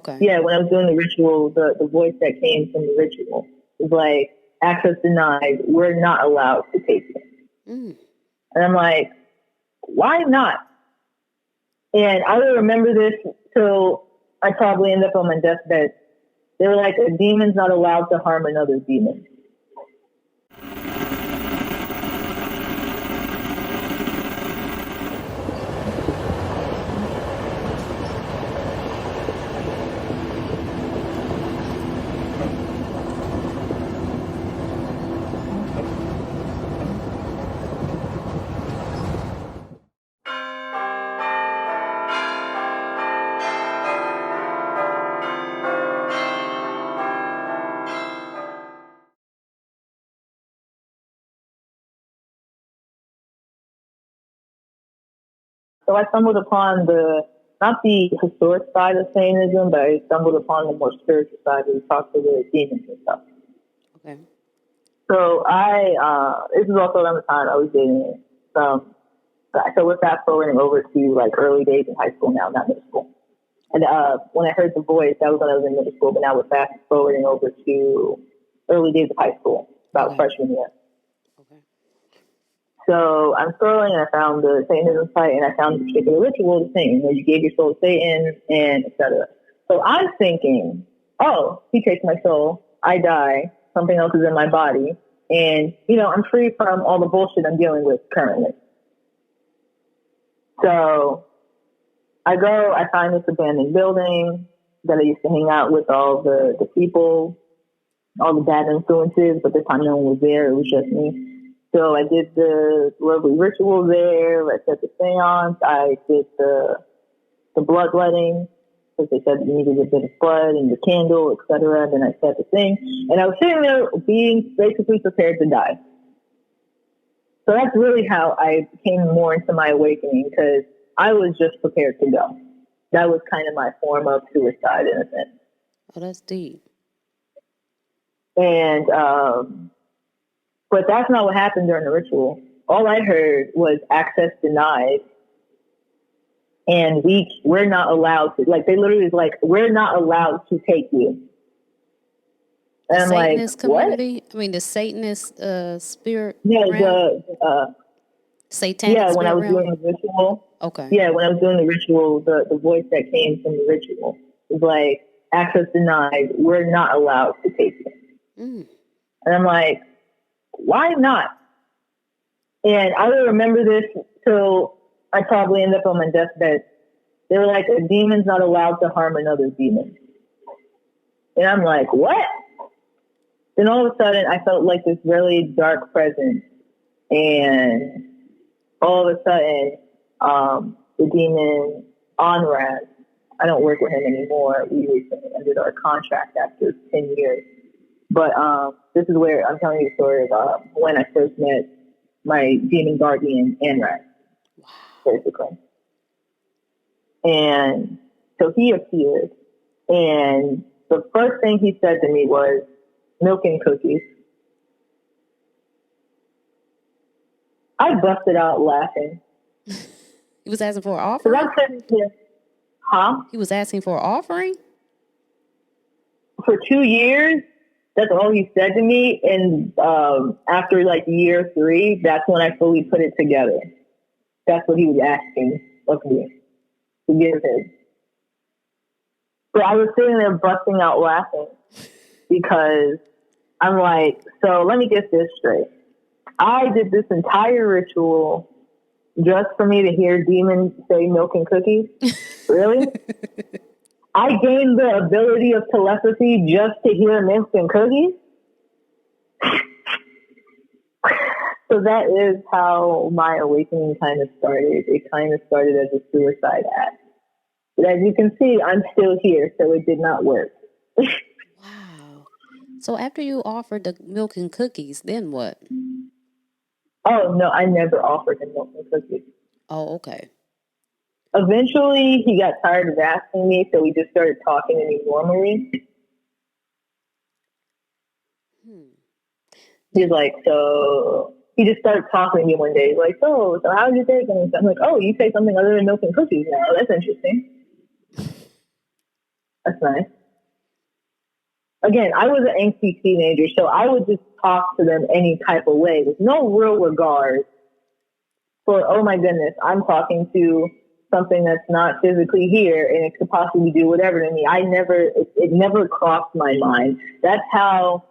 Okay. Yeah, when I was doing the ritual, the voice that came from the ritual was like, access denied, we're not allowed to take it. Mm. And I'm like, why not? And I will remember this till I probably end up on my deathbed. They were like, a demon's not allowed to harm another demon. So I stumbled upon not the historic side of Satanism, but I stumbled upon the more spiritual side where we talk to the demons and stuff. Okay. So this is also around the time I was dating some guy. So we're fast forwarding over to like early days in high school now, not middle school. And when I heard the voice, that was when I was in middle school, but now we're fast forwarding over to early days of high school, about freshman year. So I'm scrolling and I found the Satanism site and I found the particular ritual, the same, where you gave your soul to Satan and etc. So I'm thinking, oh, he takes my soul, I die, something else is in my body, and, I'm free from all the bullshit I'm dealing with currently. So I find this abandoned building that I used to hang out with all the people, all the bad influences, but this time no one was there, it was just me. So I did the lovely ritual there. I set the seance. I did the bloodletting because they said you needed a bit of blood and the candle, etc. Then I set the thing, and I was sitting there being basically prepared to die. So that's really how I came more into my awakening, because I was just prepared to go. That was kind of my form of suicide in a sense. Oh, that's deep. And but that's not what happened during the ritual. All I heard was access denied. And we're not allowed to, like, they literally was like, we're not allowed to take you. And I'm Satanist like, community? what? I mean, the Satanist spirit Yeah, realm? Satanic yeah, spirit when I was realm? doing the ritual. Okay. Yeah, when I was doing the ritual, the voice that came from the ritual was like, access denied, we're not allowed to take you. Mm. And I'm like, why not? And I will remember this till I probably end up on my deathbed. They were like, a demon's not allowed to harm another demon. And I'm like, what? Then all of a sudden, I felt like this really dark presence. And all of a sudden, the demon, Onraz, I don't work with him anymore. We recently ended our contract after 10 years. But this is where I'm telling you the story of when I first met my demon guardian, Onraz, basically. And so he appeared, and the first thing he said to me was, milk and cookies. I busted out laughing. He was asking for an offering? I'm sitting here, huh? He was asking for an offering? For 2 years, that's all he said to me. And after like year 3, that's when I fully put it together. That's what he was asking of me to give him. So I was sitting there busting out laughing because I'm like, so let me get this straight. I did this entire ritual just for me to hear demons say milk and cookies? Really? I gained the ability of telepathy just to hear milk and cookies? So that is how my awakening kind of started. It kind of started as a suicide act. But as you can see, I'm still here, so it did not work. Wow. So after you offered the milk and cookies, then what? Oh, no, I never offered him milk and cookies. Oh, okay. Eventually, he got tired of asking me, so we just started talking to me normally. He's like, so... He just started talking to me one day. He's like, so how's your day going? I'm like, oh, you say something other than milk and cookies now. That's interesting. That's nice. Again, I was an angsty teenager, so I would just talk to them any type of way with no real regard for, oh my goodness, I'm talking to something that's not physically here and it could possibly do whatever to me. It never crossed my mind. That's how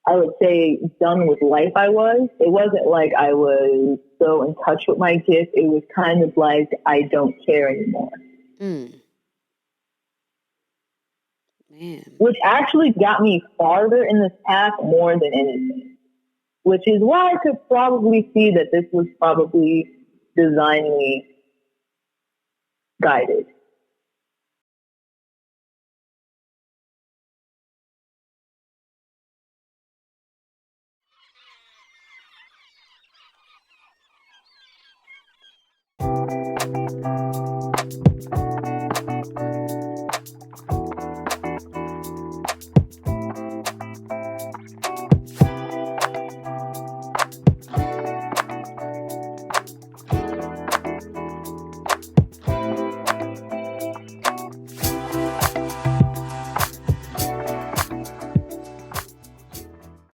I would say done with life I was. It wasn't like I was so in touch with my gift. It was kind of like I don't care anymore. Man. Which actually got me farther in this path more than anything. Which is why I could probably see that this was probably divinely guided.